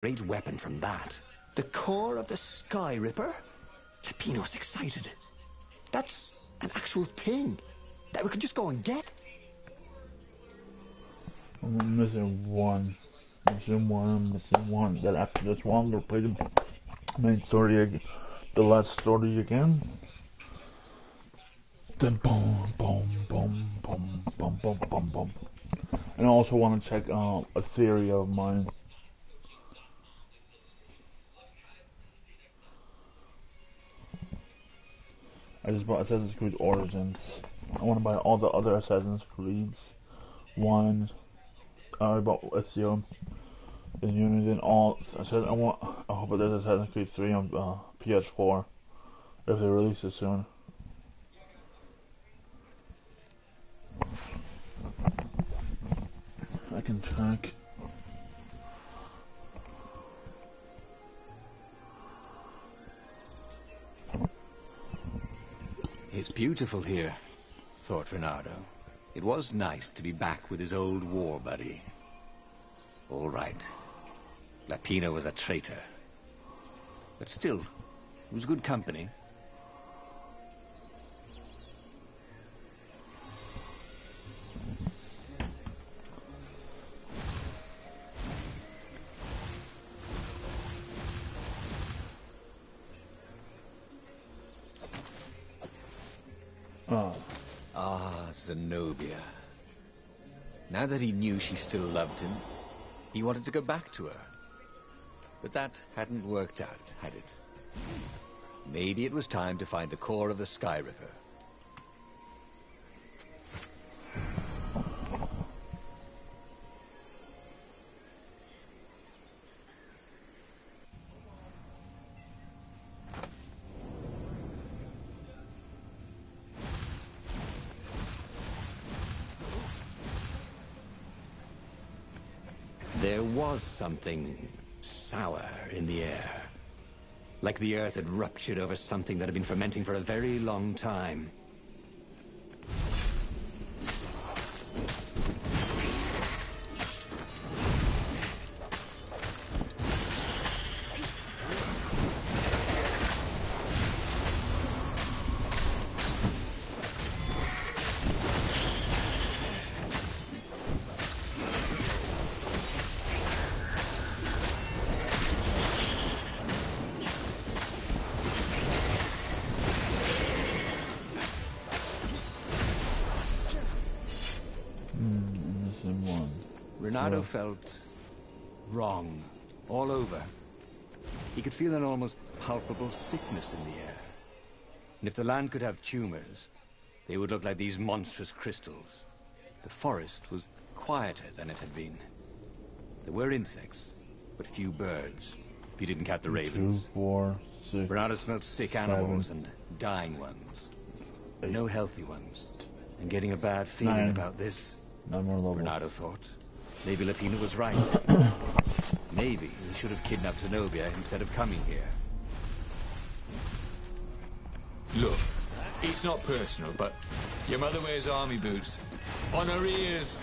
great weapon from that. The core of the Sky Ripper? Lapino's excited. That's an actual thing that we could just go and get. I'm missing one. Missing one. That after this one, we'll play the main story, the last story again. Then boom, boom, boom, boom, boom, boom, boom, boom. And I also want to check a theory of mine. I just bought Assassin's Creed Origins. I want to buy all the other Assassin's Creeds. I bought Ezio, and Unity, and all. I hope there's Assassin's Creed 3 on PS4 if they release it soon. I can check. It's beautiful here, thought Reynardo. It was nice to be back with his old war buddy. All right. Lapino was a traitor. But still, it was good company. Zenobia. Now that he knew she still loved him, he wanted to go back to her. But that hadn't worked out, had it? Maybe it was time to find the core of the Sky Ripper. There was something sour in the air. Like the earth had ruptured over something that had been fermenting for a very long time. Reynardo felt wrong all over. He could feel an almost palpable sickness in the air. And if the land could have tumors, they would look like these monstrous crystals. The forest was quieter than it had been. There were insects, but few birds, if you didn't count the ravens. 2, 4, 6. Reynardo smelled sick animals and dying ones. 8. No healthy ones. And getting a bad feeling 9. about this. 9 more levels. Reynardo thought. Maybe Lapino was right. Maybe he should have kidnapped Zenobia instead of coming here. Look, it's not personal, but your mother wears army boots. On her ears.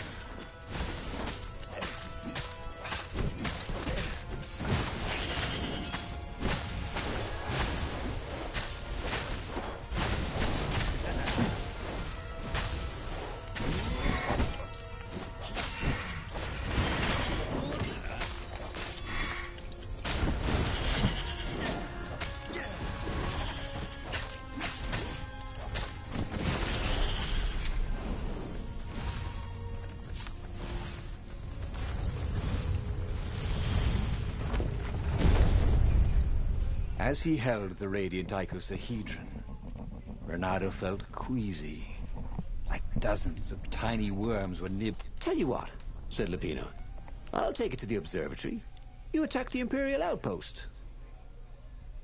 As he held the radiant icosahedron, Reynardo felt queasy, like dozens of tiny worms were Tell you what, said Lapino. I'll take it to the observatory. You attack the Imperial outpost.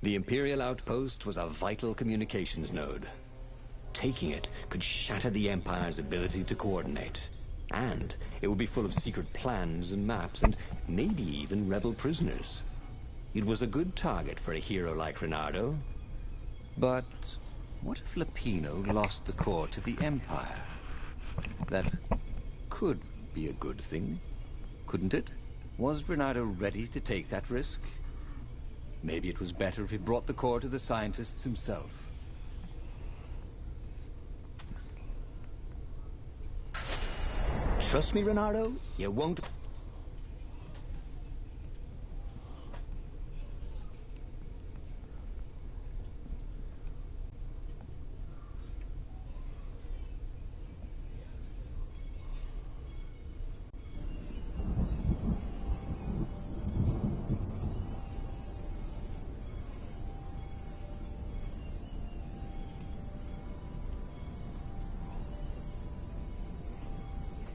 The Imperial outpost was a vital communications node. Taking it could shatter the Empire's ability to coordinate. And it would be full of secret plans and maps, and maybe even rebel prisoners. It was a good target for a hero like Reynardo. But what if Lapino lost the core to the Empire? That could be a good thing, couldn't it? Was Renato ready to take that risk? Maybe it was better if he brought the core to the scientists himself. Trust me, Renato, you won't...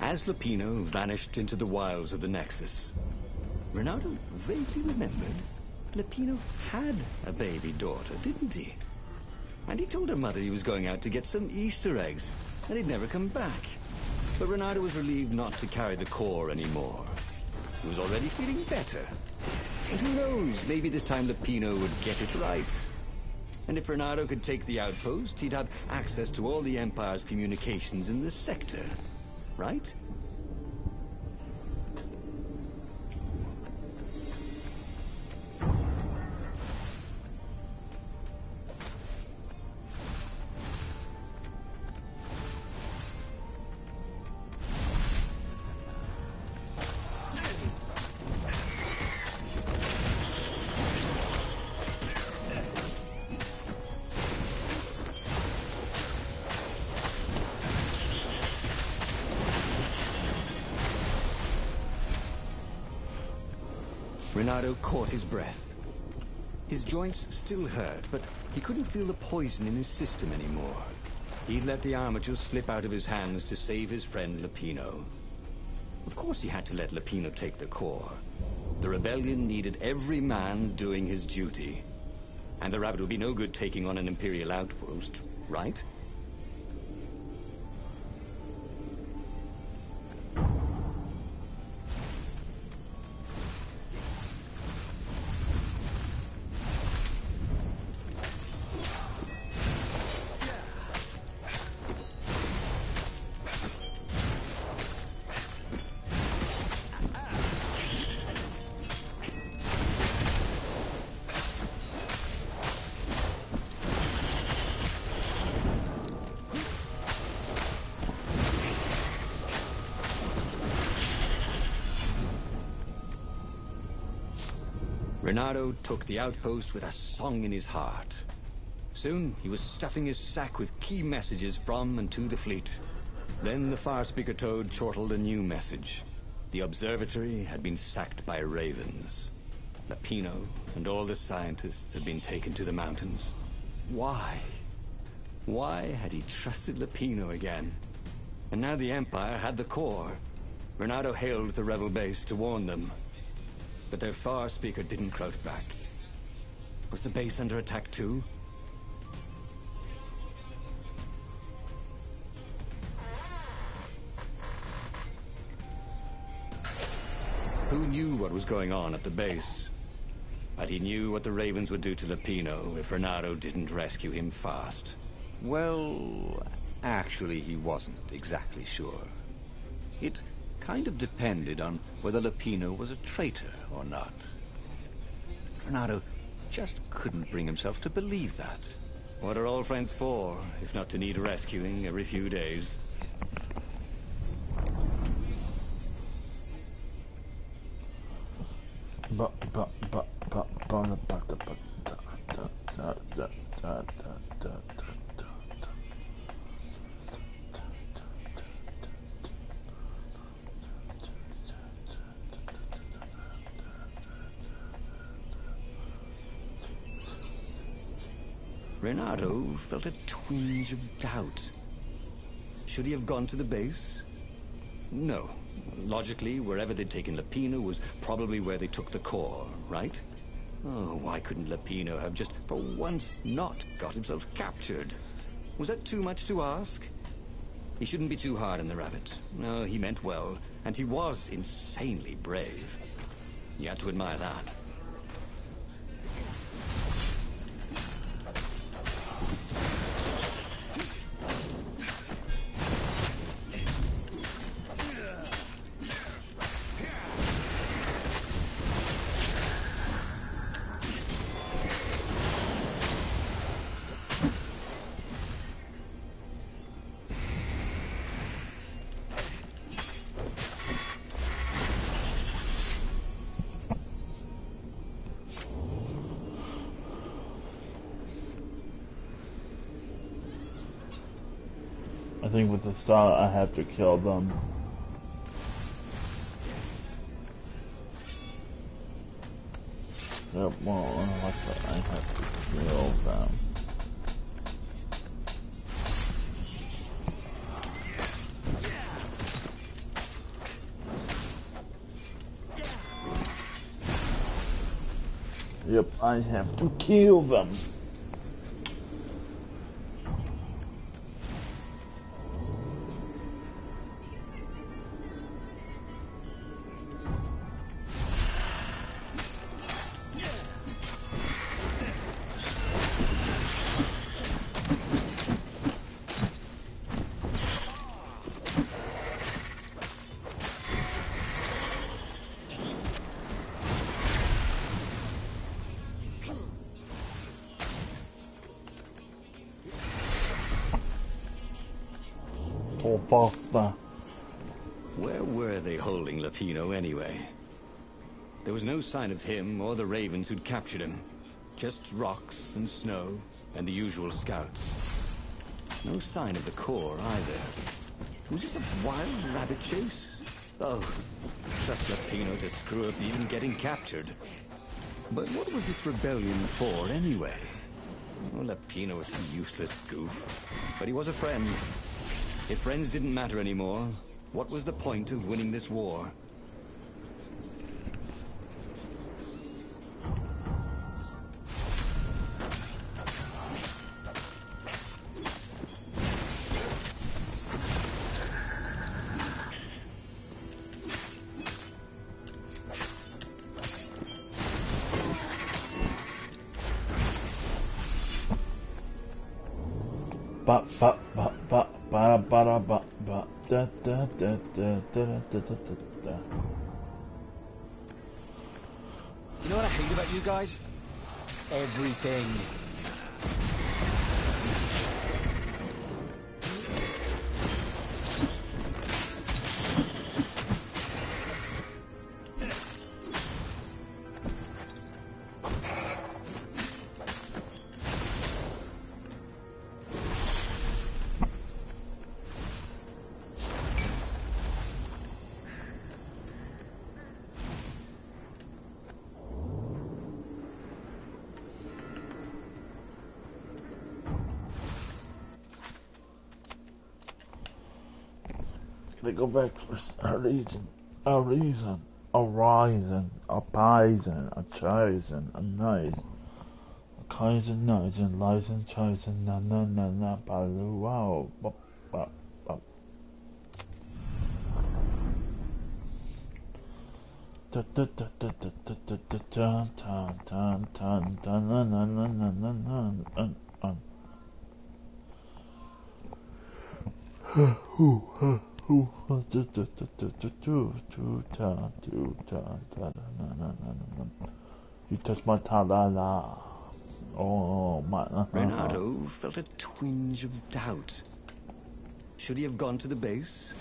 As Lupino vanished into the wilds of the Nexus, Renato vaguely remembered Lupino had a baby daughter, didn't he? And he told her mother he was going out to get some Easter eggs, and he'd never come back. But Renato was relieved not to carry the core anymore. He was already feeling better. And who knows, maybe this time Lupino would get it right. And if Renato could take the outpost, he'd have access to all the Empire's communications in the sector. Right? Renato caught his breath. His joints still hurt, but he couldn't feel the poison in his system anymore. He'd let the armature slip out of his hands to save his friend Lupino. Of course he had to let Lupino take the core. The rebellion needed every man doing his duty. And the rabbit would be no good taking on an Imperial outpost, right? Renato took the outpost with a song in his heart. Soon, he was stuffing his sack with key messages from and to the fleet. Then the far speaker toad chortled a new message. The observatory had been sacked by ravens. Lupino and all the scientists had been taken to the mountains. Why? Why had he trusted Lupino again? And now the Empire had the core. Renato hailed the rebel base to warn them. But their far speaker didn't crouch back. Was the base under attack too? Who knew what was going on at the base? But he knew what the ravens would do to Lupino if Renato didn't rescue him fast. Well, actually he wasn't exactly sure. It kind of depended on whether Lupino was a traitor or not. Renato just couldn't bring himself to believe that. What are old friends for, if not to need rescuing every few days? Renato felt a twinge of doubt. Should he have gone to the base? No. Logically, wherever they'd taken Lupino was probably where they took the core, right? Oh, why couldn't Lupino have just, for once, not got himself captured? Was that too much to ask? He shouldn't be too hard on the rabbit. No, he meant well, and he was insanely brave. You had to admire that. I think with the style I have to kill them. Yep, well, I have to kill them. Yep, I have to kill them. Oh, fuck that. Where were they holding Lupino anyway? There was no sign of him or the ravens who'd captured him. Just rocks and snow and the usual scouts. No sign of the core either. Was this a wild rabbit chase? Oh, trust Lupino to screw up even getting captured. But what was this rebellion for anyway? Well, Lupino was a useless goof. But he was a friend. If friends didn't matter anymore, what was the point of winning this war? Ba ba ba ba ba ba ba ba da da da da da da da da. You know what I hate about you guys? Everything. They go back for a reason, a reason, a rising, a bison, a chosen, a night, a kaizen, night, and license, chosen, na na na na, balu, wow, bop, bop, bop. Da da da da da da da da da da da da da na na na na na na. You touch my ta-la-la. Oh, my. Renato felt a twinge of doubt. Should he have gone to the base?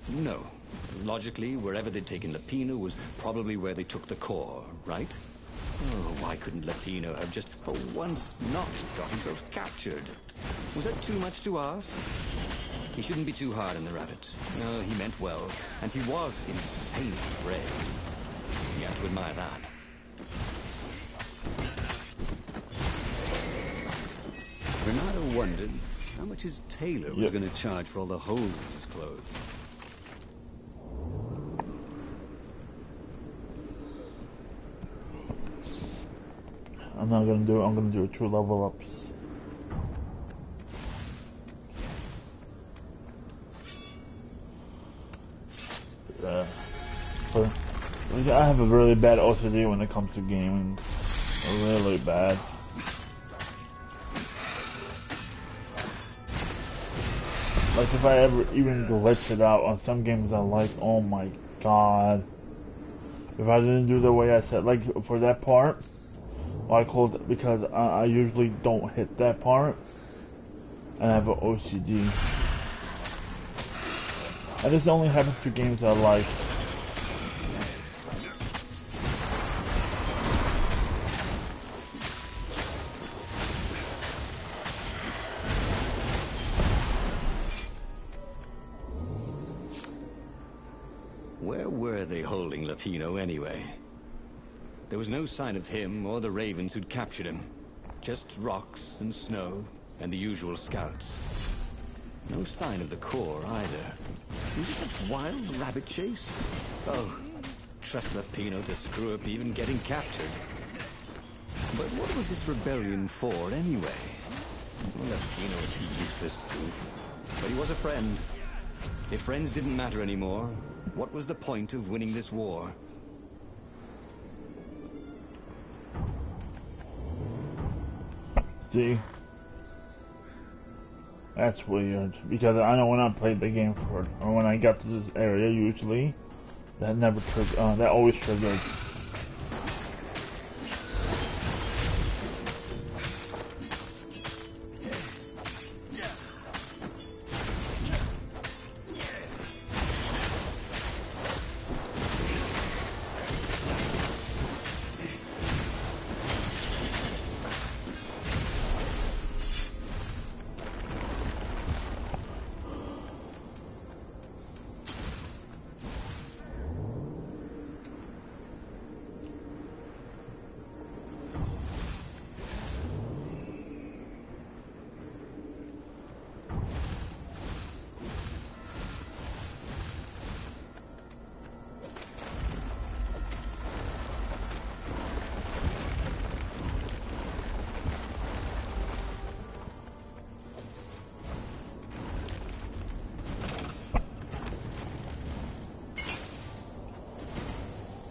No. Logically, wherever they'd taken Lupino was probably where they took the core, right? Oh, why couldn't Lupino have just, for once, not got himself captured? Was that too much to ask? He shouldn't be too hard on the rabbit. No, he meant well, and he was insanely brave. You have to admire that. Renato wondered how much his tailor was going to charge for all the holes in his clothes. I'm not gonna do it. I'm gonna do a true level ups. I have a really bad OCD when it comes to gaming. Really bad. Like if I ever even glitch it out on some games I like, oh my god. If I didn't do the way I said, like for that part, I closed it because I usually don't hit that part, and I have an OCD. And this only happens to games I like. Where were they holding Lupino anyway? There was no sign of him or the ravens who'd captured him. Just rocks and snow and the usual scouts. No sign of the Corps either. Was this a wild rabbit chase? Oh, trust Lupino to screw up even getting captured. But what was this rebellion for anyway? Well, Lupino was a useless goof. But he was a friend. If friends didn't matter anymore, what was the point of winning this war? See? That's weird. Because I know when I played the game for, or when I got to this area, usually, that never triggered, that always triggered.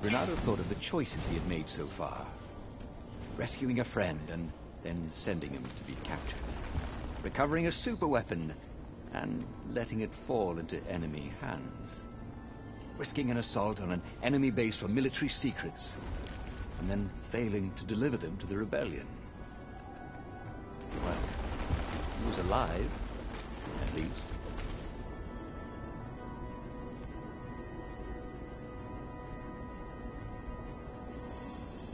Renato thought of the choices he had made so far. Rescuing a friend and then sending him to be captured. Recovering a super weapon and letting it fall into enemy hands. Risking an assault on an enemy base for military secrets and then failing to deliver them to the rebellion. Well, he was alive, at least.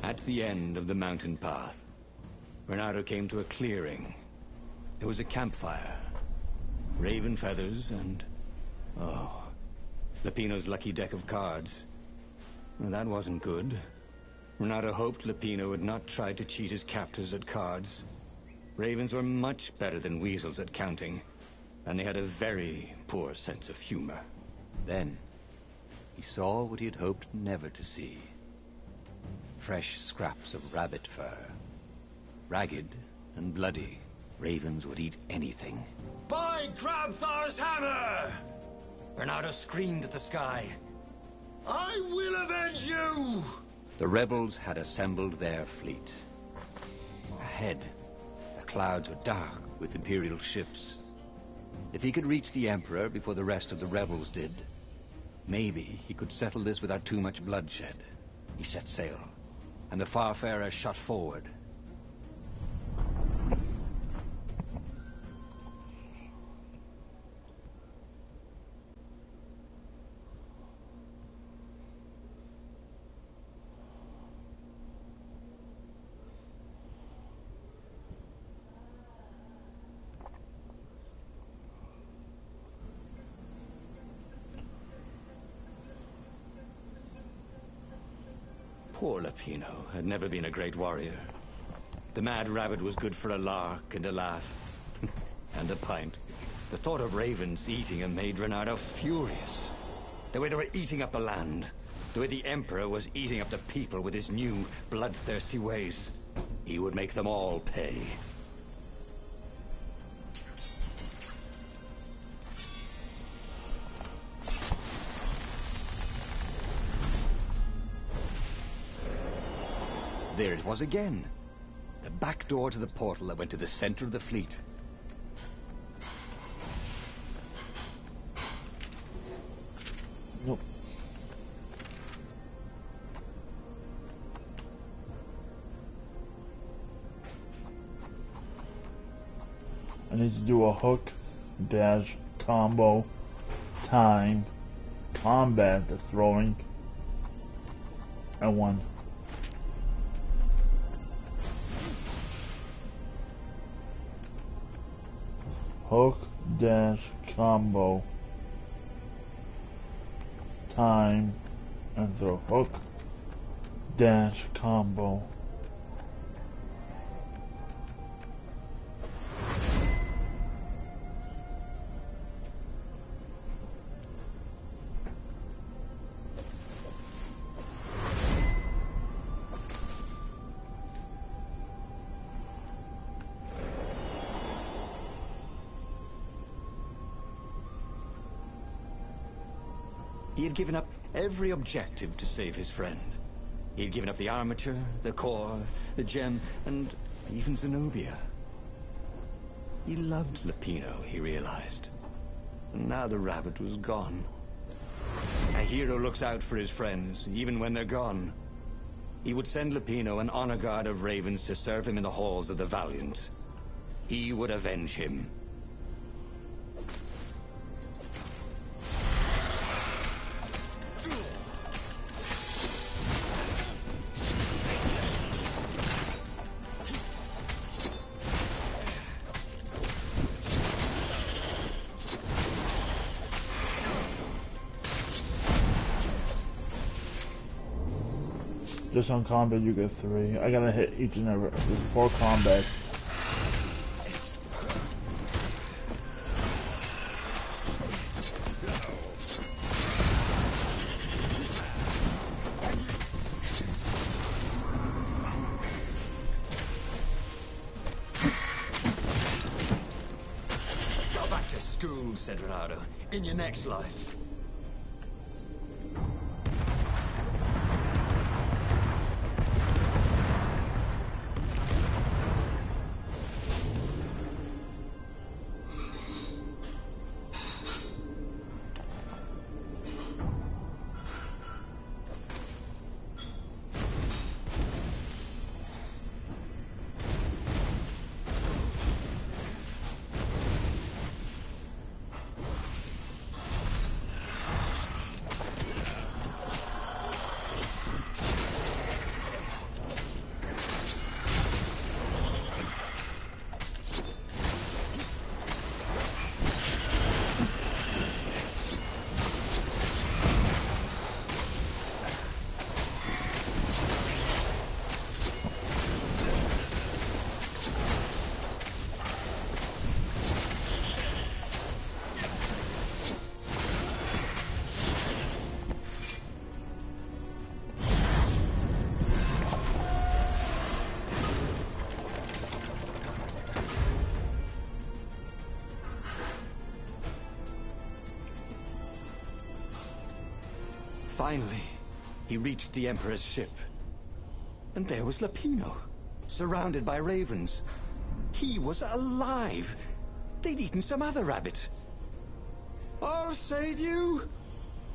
At the end of the mountain path, Renato came to a clearing. There was a campfire, raven feathers, and... oh, Lupino's lucky deck of cards. Well, that wasn't good. Renato hoped Lupino would not try to cheat his captors at cards. Ravens were much better than weasels at counting, and they had a very poor sense of humor. Then, he saw what he had hoped never to see. Fresh scraps of rabbit fur. Ragged and bloody, ravens would eat anything. By Grabthar's hammer! Renato screamed at the sky. I will avenge you! The rebels had assembled their fleet. Ahead, the clouds were dark with Imperial ships. If he could reach the Emperor before the rest of the rebels did, maybe he could settle this without too much bloodshed. He set sail, and the Farfarer shot forward. Poor Lupino had never been a great warrior. The mad rabbit was good for a lark and a laugh. And a pint. The thought of ravens eating him made Renato furious. The way they were eating up the land. The way the Emperor was eating up the people with his new, bloodthirsty ways. He would make them all pay. There it was again. The back door to the portal that went to the center of the fleet. Nope. I need to do a hook, dash, combo, time, combat, the throwing, and one. Hook, dash, combo, time and throw hook, dash, combo. He had given up every objective to save his friend. He had given up the armature, the core, the gem, and even Zenobia. He loved Lupino, he realized. And now the rabbit was gone. A hero looks out for his friends, even when they're gone. He would send Lupino an honor guard of ravens to serve him in the halls of the valiant. He would avenge him. Just on combat you get 3. I gotta hit each and every 4 combats. Go back to school, said Renato, in your next life. Finally, he reached the Emperor's ship. And there was Lupino, surrounded by ravens. He was alive. They'd eaten some other rabbit. "I'll save you!"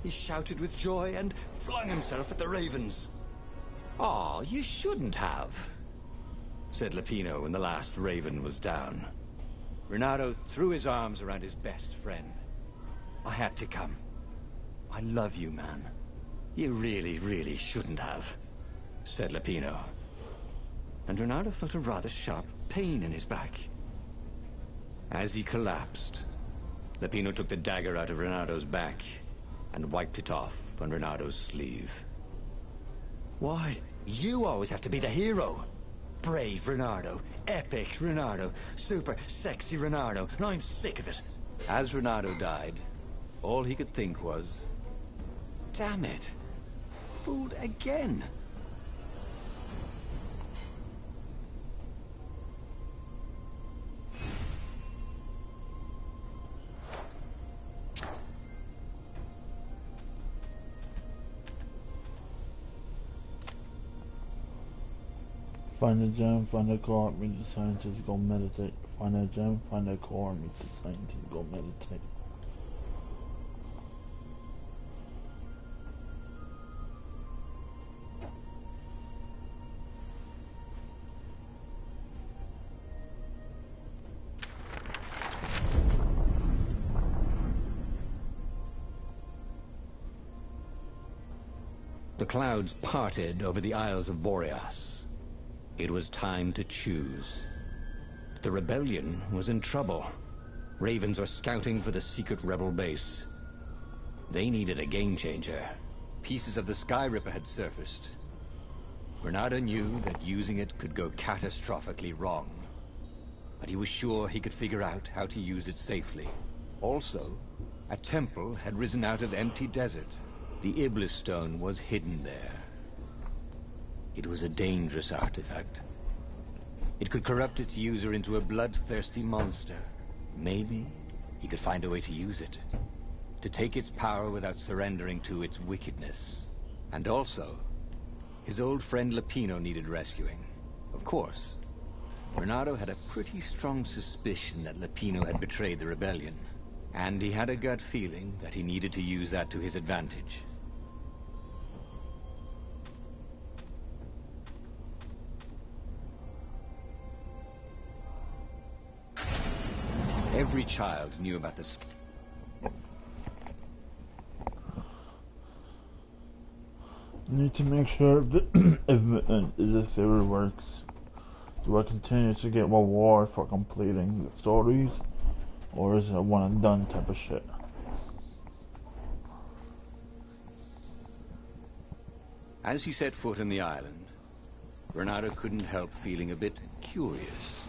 he shouted with joy and flung himself at the ravens. "Oh, you shouldn't have," said Lupino when the last raven was down. Renato threw his arms around his best friend. "I had to come. I love you, man. You really, really shouldn't have," said Lupino. And Renato felt a rather sharp pain in his back. As he collapsed, Lupino took the dagger out of Renato's back and wiped it off on Renato's sleeve. "Why, you always have to be the hero. Brave Renato, epic Renato, super sexy Renato, and I'm sick of it." As Renato died, all he could think was, damn it, fooled again. Find a gem, find a core, meet the scientist, go meditate. Find a gem, find a core, meet the scientist, go meditate. The clouds parted over the Isles of Boreas. It was time to choose. The rebellion was in trouble. Ravens were scouting for the secret rebel base. They needed a game changer. Pieces of the Sky Ripper had surfaced. Bernardo knew that using it could go catastrophically wrong. But he was sure he could figure out how to use it safely. Also, a temple had risen out of empty desert. The Iblis stone was hidden there. It was a dangerous artifact. It could corrupt its user into a bloodthirsty monster. Maybe he could find a way to use it, to take its power without surrendering to its wickedness. And also, his old friend Lupino needed rescuing. Of course, Bernardo had a pretty strong suspicion that Lupino had betrayed the rebellion, and he had a gut feeling that he needed to use that to his advantage. Every child knew about this. Need to make sure that if this ever works. Do I continue to get reward for completing the stories, or is it a one and done type of shit? As he set foot on the island, Bernardo couldn't help feeling a bit curious.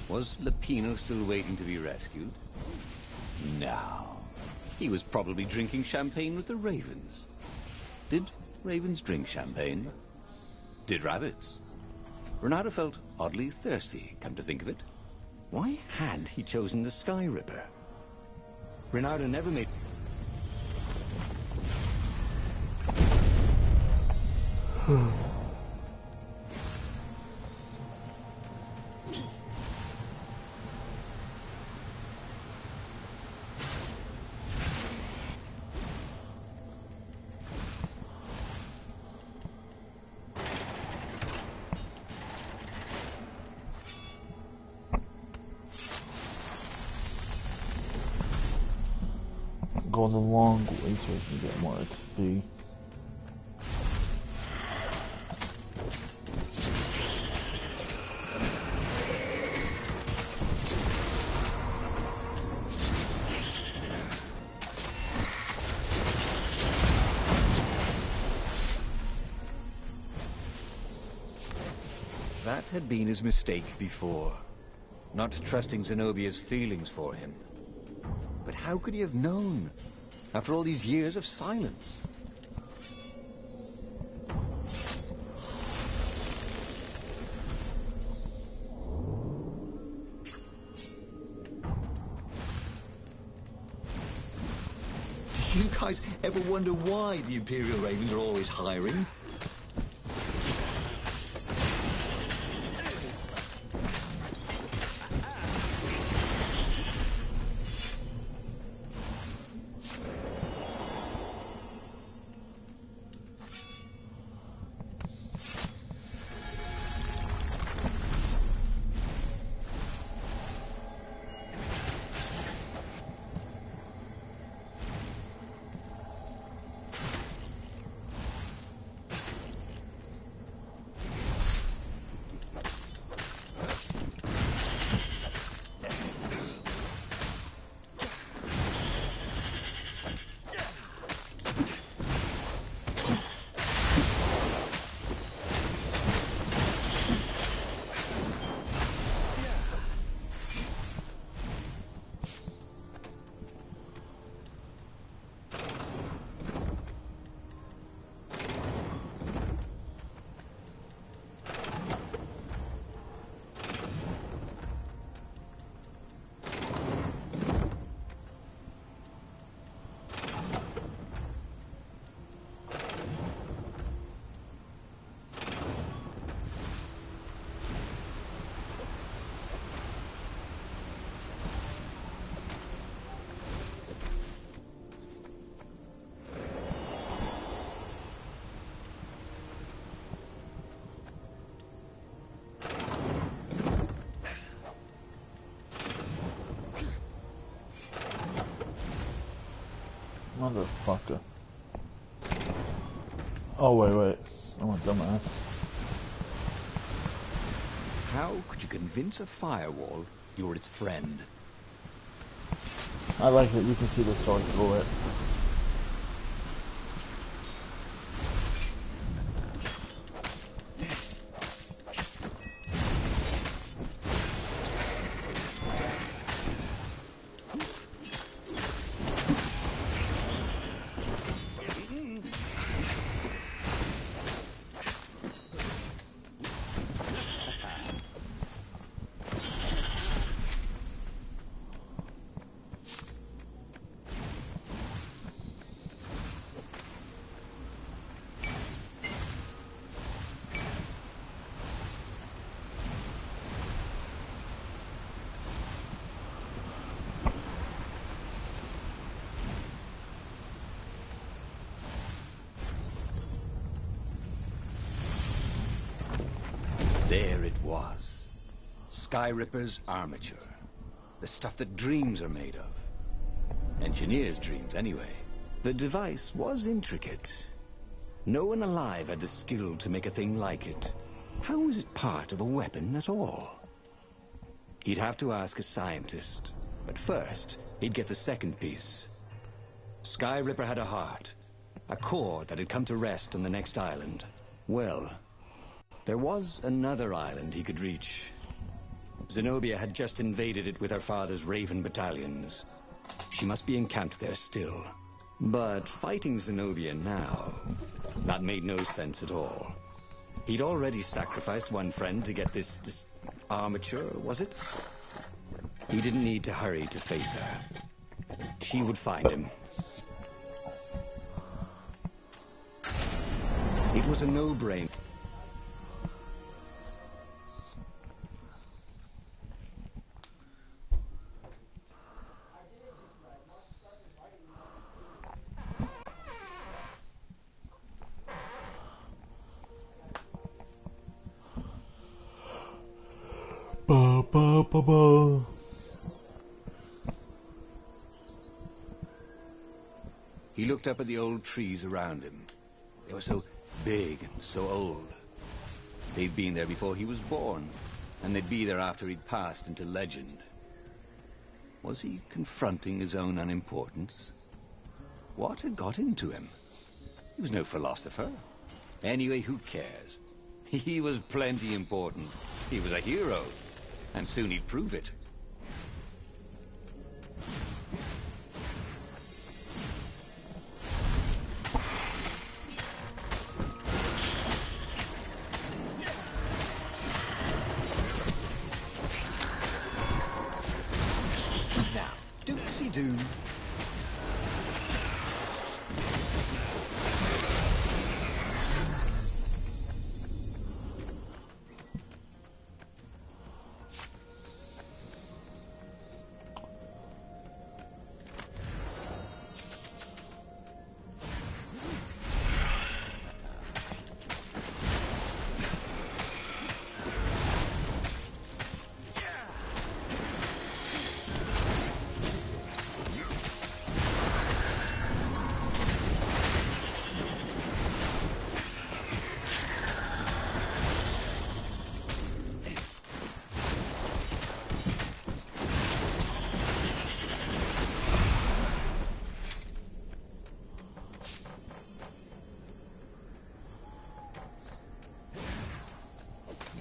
Was Lupino still waiting to be rescued? No. He was probably drinking champagne with the ravens. Did ravens drink champagne? Did rabbits? Bernardo felt oddly thirsty, come to think of it. Why had he chosen the Sky Ripper? Bernardo never made... Go the long way so I can get more XP. That had been his mistake before, not trusting Zenobia's feelings for him. But how could he have known, after all these years of silence? Do you guys ever wonder why the Imperial Ravens are always hiring? Motherfucker. Oh, wait. I'm a dumbass. How could you convince a firewall you're its friend? I like it. You can see the sword through it. There it was. Sky Ripper's armature. The stuff that dreams are made of. Engineers' dreams, anyway. The device was intricate. No one alive had the skill to make a thing like it. How was it part of a weapon at all? He'd have to ask a scientist. But first, he'd get the second piece. Sky Ripper had a heart. A core that had come to rest on the next island. Well, there was another island he could reach. Zenobia had just invaded it with her father's Raven battalions. She must be encamped there still. But fighting Zenobia now, that made no sense at all. He'd already sacrificed one friend to get this armature, was it? He didn't need to hurry to face her. She would find him. It was a no-brainer. Ba, ba, ba, ba. He looked up at the old trees around him. They were so big and so old. They'd been there before he was born, and they'd be there after he'd passed into legend. Was he confronting his own unimportance? What had got into him? He was no philosopher. Anyway, who cares? He was plenty important. He was a hero, and soon he'd prove it. Now, doopsie-doo.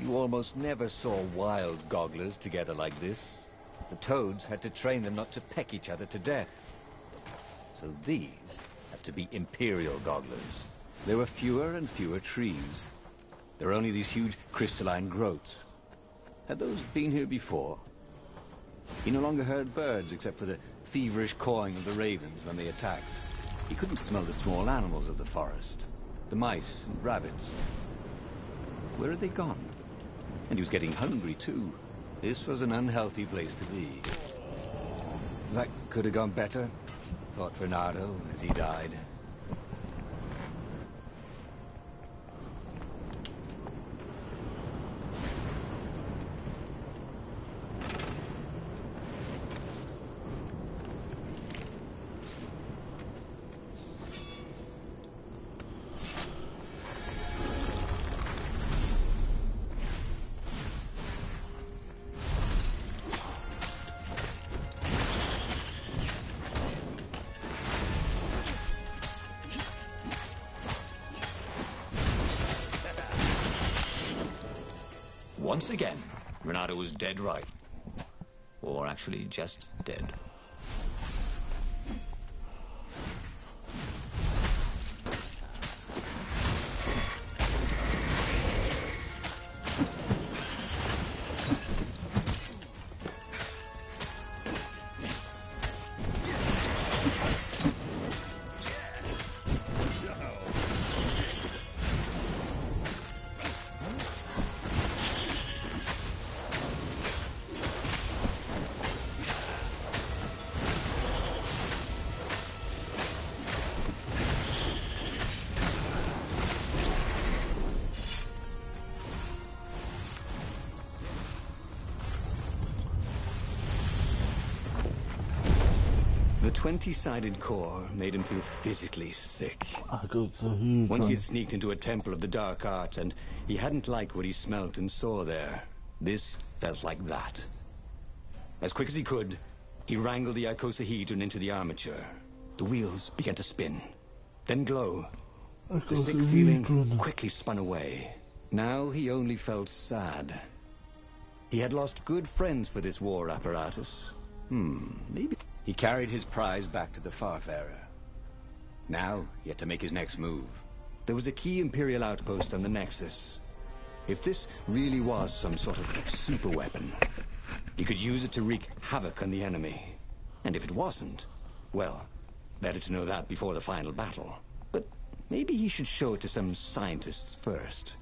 You almost never saw wild gogglers together like this. The toads had to train them not to peck each other to death. So these had to be imperial gogglers. There were fewer and fewer trees. There were only these huge crystalline growths. Had those been here before? He no longer heard birds except for the feverish cawing of the ravens when they attacked. He couldn't smell the small animals of the forest. The mice and rabbits. Where had they gone? And he was getting hungry, too. This was an unhealthy place to be. That could have gone better, thought Bernardo as he died. Once again, Renato was dead right. Or actually just dead. 20-sided core made him feel physically sick. Icosahedron. Once he had sneaked into a temple of the dark arts, and he hadn't liked what he smelt and saw there. This felt like that. As quick as he could, he wrangled the icosahedron into the armature. The wheels began to spin, then glow. The sick feeling quickly spun away. Now he only felt sad. He had lost good friends for this war apparatus. Maybe... He carried his prize back to the Farfarer. Now he had to make his next move. There was a key Imperial outpost on the Nexus. If this really was some sort of super weapon, he could use it to wreak havoc on the enemy. And if it wasn't, well, better to know that before the final battle. But maybe he should show it to some scientists first.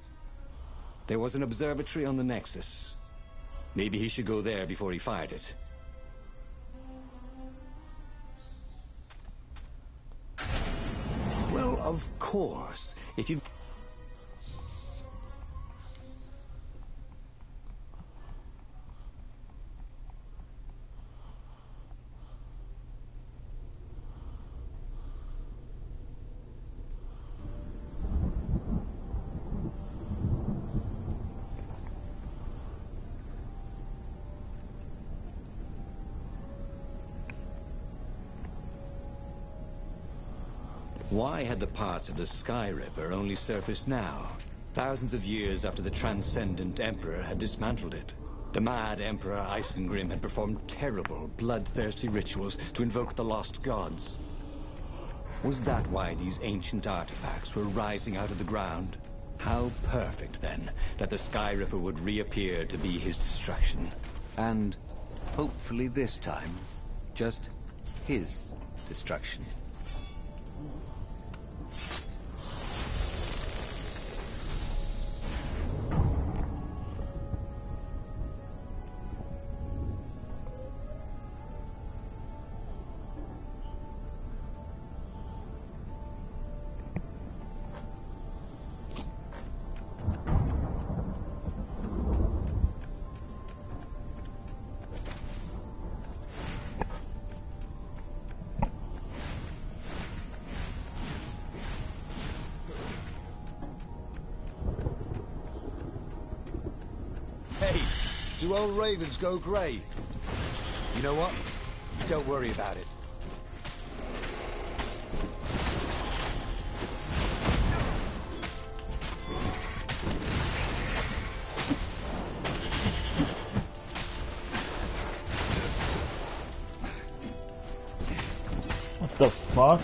There was an observatory on the Nexus. Maybe he should go there before he fired it. Well, of course. If you... Why had the parts of the Sky Ripper only surfaced now, thousands of years after the Transcendent Emperor had dismantled it? The mad Emperor Isengrim had performed terrible, bloodthirsty rituals to invoke the lost gods. Was that why these ancient artifacts were rising out of the ground? How perfect, then, that the Sky Ripper would reappear to be his destruction. And, hopefully this time, just his destruction. Do old ravens go grey? You know what? Don't worry about it. What the fuck?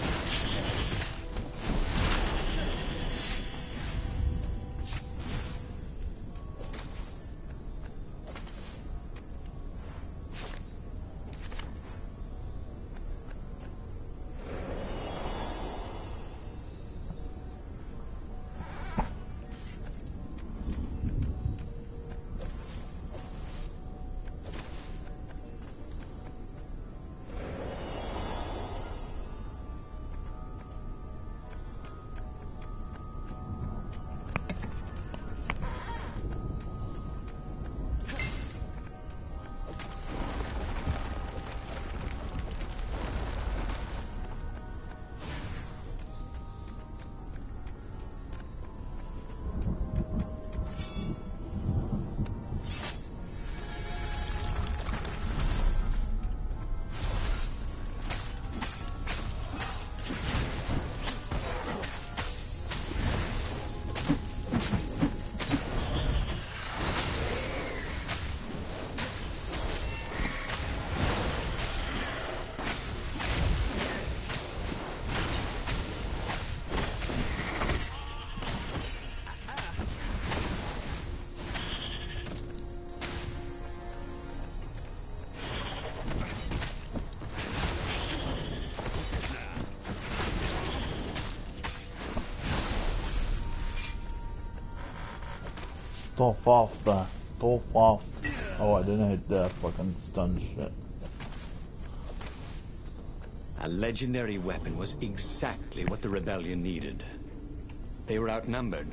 Don't fall back. Don't fall. Oh, I didn't hit that fucking stun shit. A legendary weapon was exactly what the rebellion needed. They were outnumbered.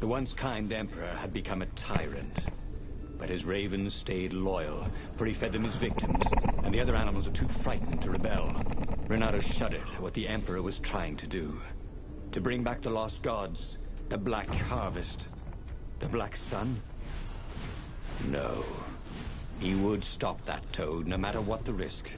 The once kind emperor had become a tyrant. but his ravens stayed loyal, for he fed them his victims, and the other animals were too frightened to rebel. Renato shuddered at what the Emperor was trying to do. To bring back the lost gods, the Black Harvest, the Black Sun? No. He would stop that toad, no matter what the risk.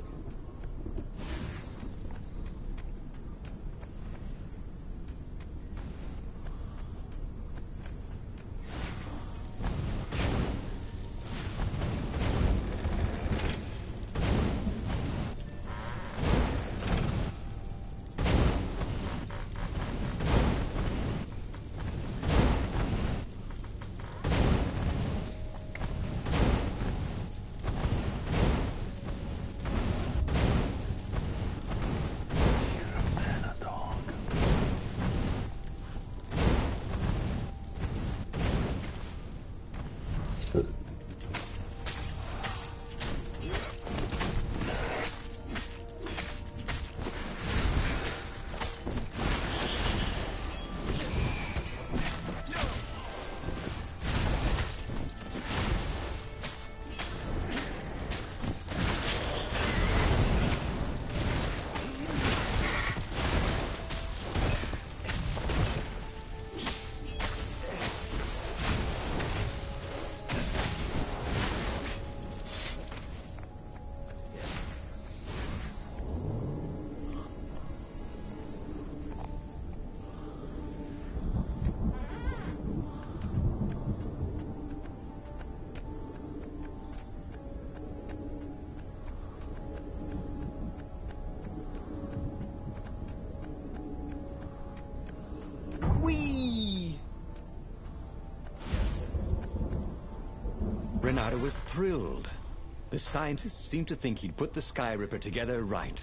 Renato was thrilled. The scientists seemed to think he'd put the Sky Ripper together right.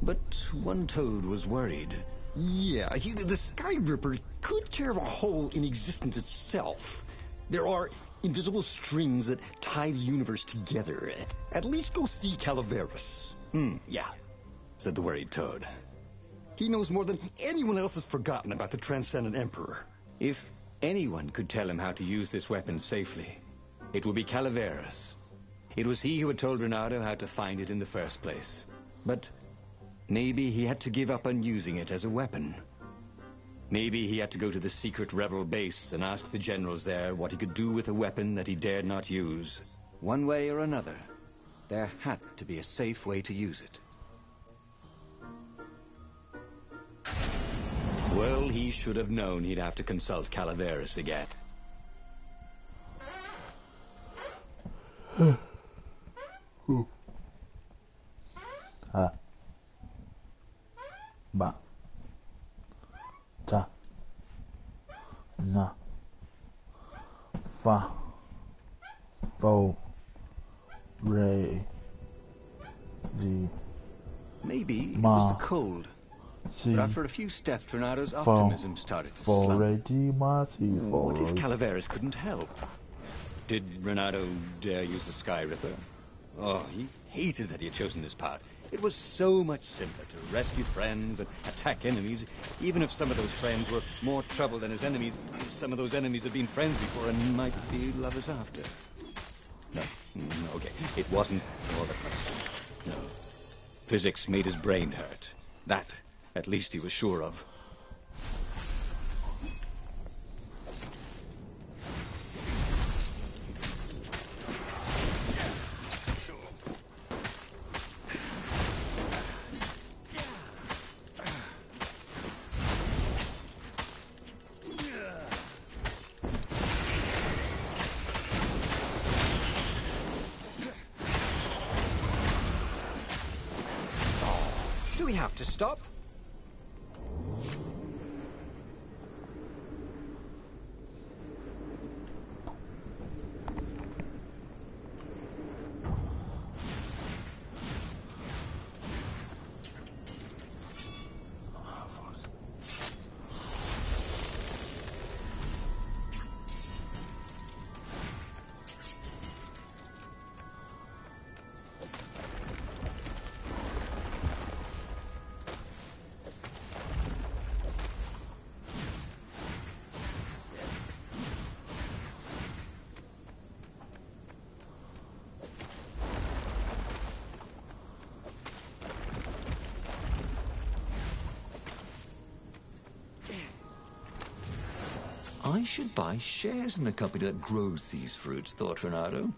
But one toad was worried. Yeah, the Sky Ripper could tear a hole in existence itself. There are invisible strings that tie the universe together. At least go see Calaveras. Yeah, said the worried toad. He knows more than anyone else has forgotten about the Transcendent Emperor. If anyone could tell him how to use this weapon safely, it would be Calaveras. It was he who had told Renato how to find it in the first place. But maybe he had to give up on using it as a weapon. Maybe he had to go to the secret rebel base and ask the generals there what he could do with a weapon that he dared not use. One way or another, there had to be a safe way to use it. Well, he should have known he'd have to consult Calaveras again. Ba. Ta. Na. Fa. Fo. Re. Di. Maybe it Ma. was the cold. Si. But after a few steps, Renato's optimism started to Fo. slump. Re. Di. Ma. Si. Fo. What if Re. Calaveras couldn't help? Did Renato dare use the Sky Ripper? Oh, he hated that he had chosen this path. It was so much simpler to rescue friends and attack enemies, even if some of those friends were more trouble than his enemies. Some of those enemies had been friends before and might be lovers after. No, okay, it wasn't all that much simpler. No. Physics made his brain hurt. That, at least, he was sure of. Do we have to stop? I should buy shares in the company that grows these fruits, thought Renato.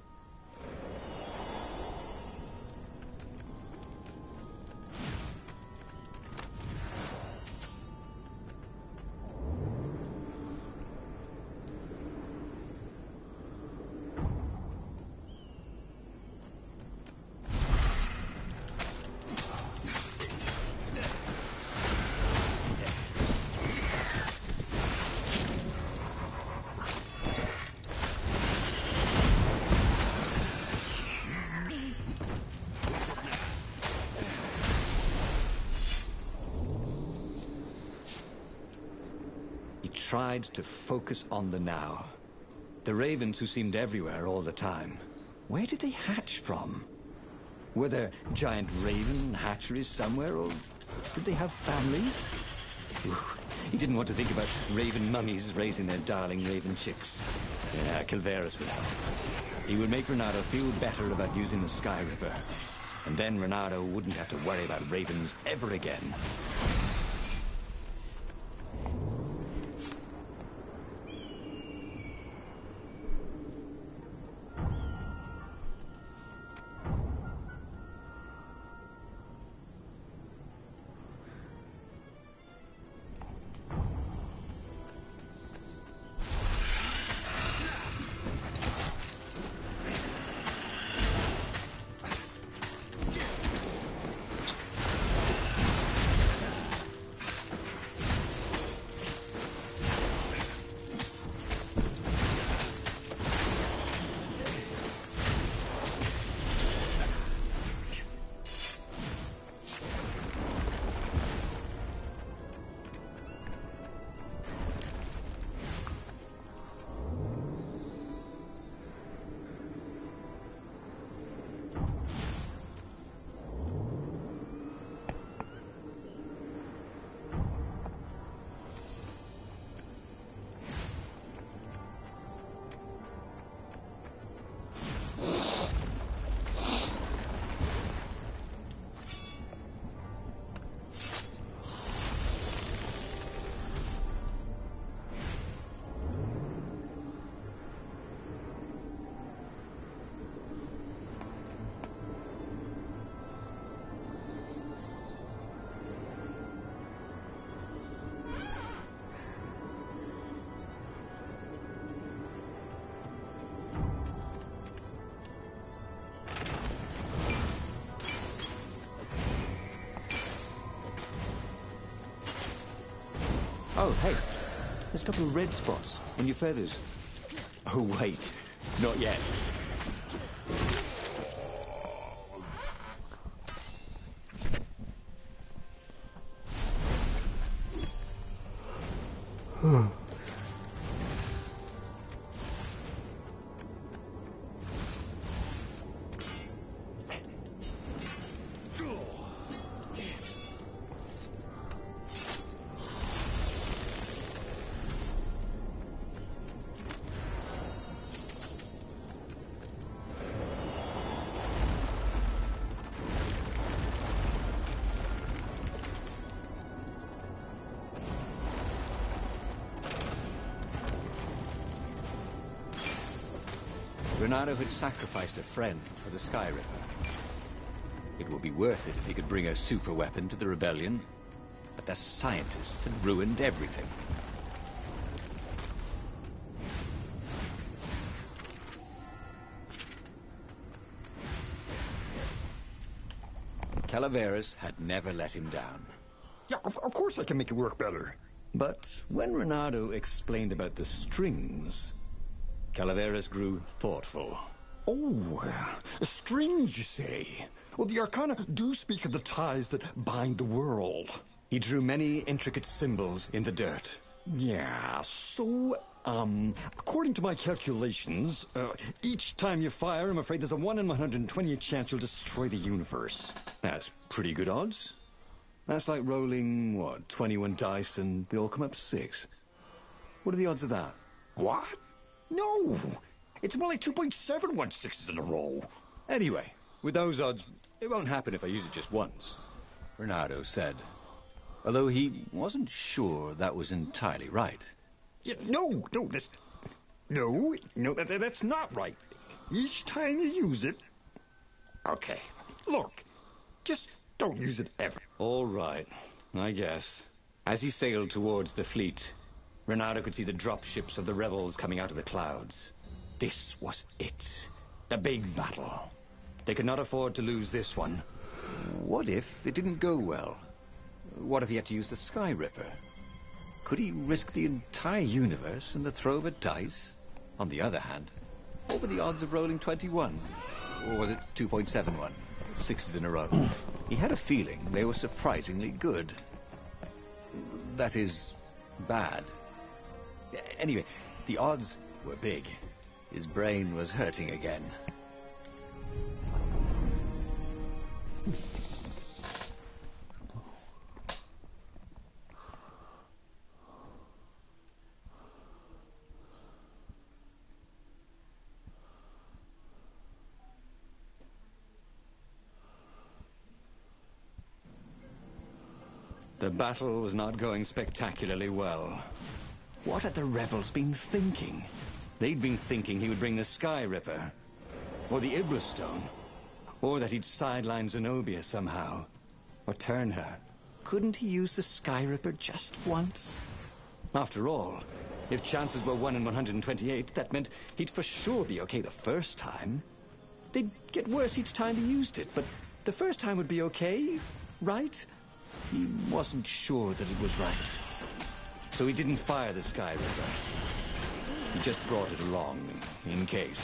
Tried to focus on the now. The ravens who seemed everywhere all the time. Where did they hatch from? Were there giant raven hatcheries somewhere, or did they have families? Ooh, he didn't want to think about raven mummies raising their darling raven chicks. Yeah, Calveras would help. He would make Renato feel better about using the Sky Ripper. And then Renato wouldn't have to worry about ravens ever again. Oh, hey, there's a couple of red spots on your feathers. Oh, wait, not yet. Renato had sacrificed a friend for the Sky Ripper. It would be worth it if he could bring a super weapon to the rebellion, but the scientists had ruined everything. Calaveras had never let him down. Yeah, of course I can make it work better. But when Renato explained about the strings, Calaveras grew thoughtful. Oh, strings, you say? Well, the Arcana do speak of the ties that bind the world. He drew many intricate symbols in the dirt. Yeah, so, according to my calculations, each time you fire, I'm afraid there's a 1 in 120 chance you'll destroy the universe. That's pretty good odds. That's like rolling, 21 dice and they all come up 6. What are the odds of that? What? No! It's more like 2.716s in a row. Anyway, with those odds, it won't happen if I use it just once, Renato said. Although he wasn't sure that was entirely right. Yeah, that's not right. Each time you use it... Okay, look, just don't use it ever. All right, I guess. As he sailed towards the fleet, Renato could see the drop ships of the rebels coming out of the clouds. This was it. The big battle. They could not afford to lose this one. What if it didn't go well? What if he had to use the Sky Ripper? Could he risk the entire universe in the throw of a dice? On the other hand, what were the odds of rolling 21? Or was it 2.71? 6s in a row. He had a feeling they were surprisingly good. That is, bad. Anyway, the odds were big. His brain was hurting again. The battle was not going spectacularly well. What had the rebels been thinking? They'd been thinking he would bring the Sky Ripper, or the Iblis Stone, or that he'd sideline Zenobia somehow, or turn her. Couldn't he use the Sky Ripper just once? After all, if chances were 1 in 128, that meant he'd for sure be okay the first time. They'd get worse each time he used it, but the first time would be okay, right? He wasn't sure that it was right. So he didn't fire the Sky Ripper. He just brought it along, in case.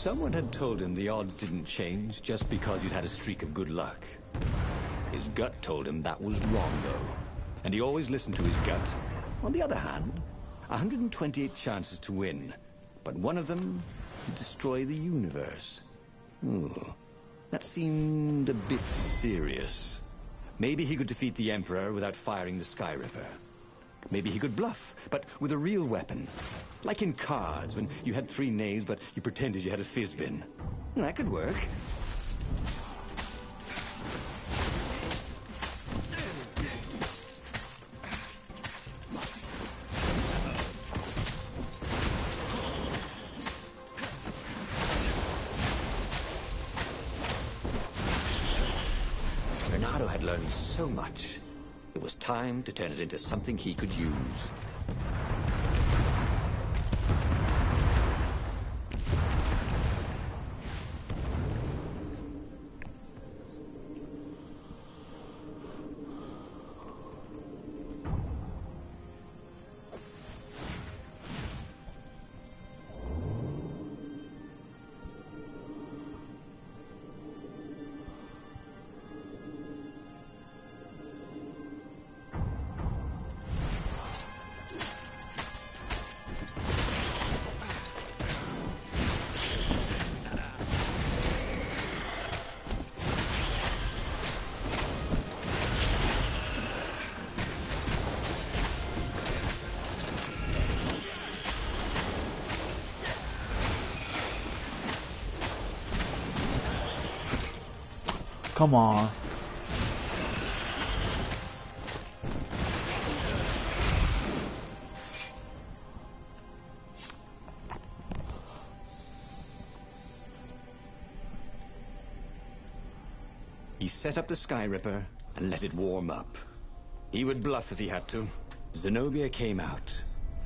Someone had told him the odds didn't change just because you'd had a streak of good luck. His gut told him that was wrong, though. And he always listened to his gut. On the other hand, 128 chances to win. But one of them to destroy the universe. Ooh, that seemed a bit serious. Maybe he could defeat the Emperor without firing the Sky Ripper. Maybe he could bluff, but with a real weapon. Like in cards, when you had 3 knaves, but you pretended you had a fizz-bin. That could work. Renato had learned so much. It was time to turn it into something he could use. Come on. He set up the Sky Ripper and let it warm up. He would bluff if he had to. Zenobia came out,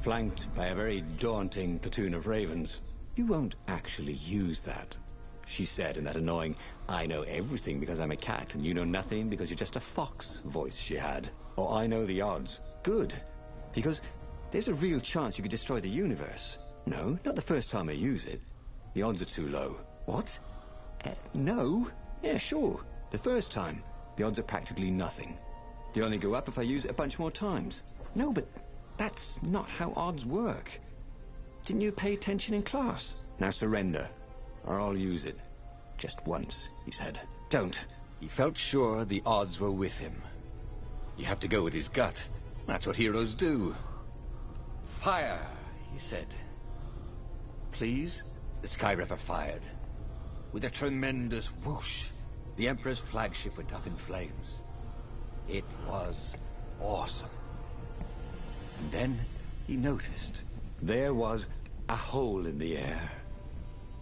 flanked by a very daunting platoon of ravens. "You won't actually use that," she said in that annoying, "I know everything because I'm a cat, and you know nothing because you're just a fox" voice she had. "Oh, I know the odds." Good, because there's a real chance you could destroy the universe. No, not the first time I use it. The odds are too low. What? No? Yeah, sure. The first time, the odds are practically nothing. They only go up if I use it a bunch more times. No, but that's not how odds work. Didn't you pay attention in class? Now surrender, or I'll use it. Just once, he said. Don't. He felt sure the odds were with him. You have to go with his gut. That's what heroes do. "Fire," he said. "Please?" The Sky Ripper fired. With a tremendous whoosh, the Emperor's flagship went up in flames. It was awesome. And then he noticed there was a hole in the air.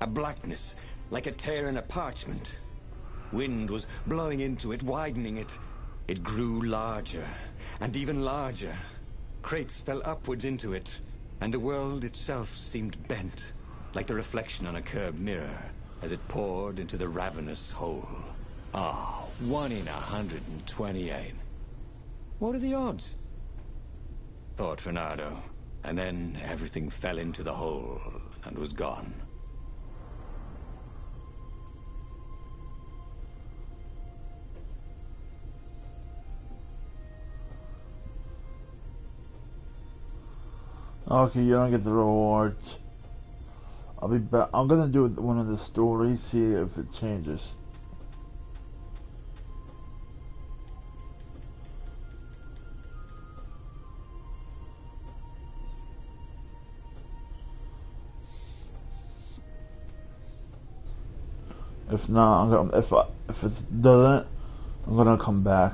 A blackness, like a tear in a parchment. Wind was blowing into it, widening it. It grew larger, and even larger. Crates fell upwards into it, and the world itself seemed bent, like the reflection on a curved mirror, as it poured into the ravenous hole. 1 in 128. What are the odds? Thought Fernando, and then everything fell into the hole and was gone. Okay, you don't get the rewards. I'll be back. I'm gonna do one of the stories, see if it changes. If not, if it doesn't, I'm gonna come back.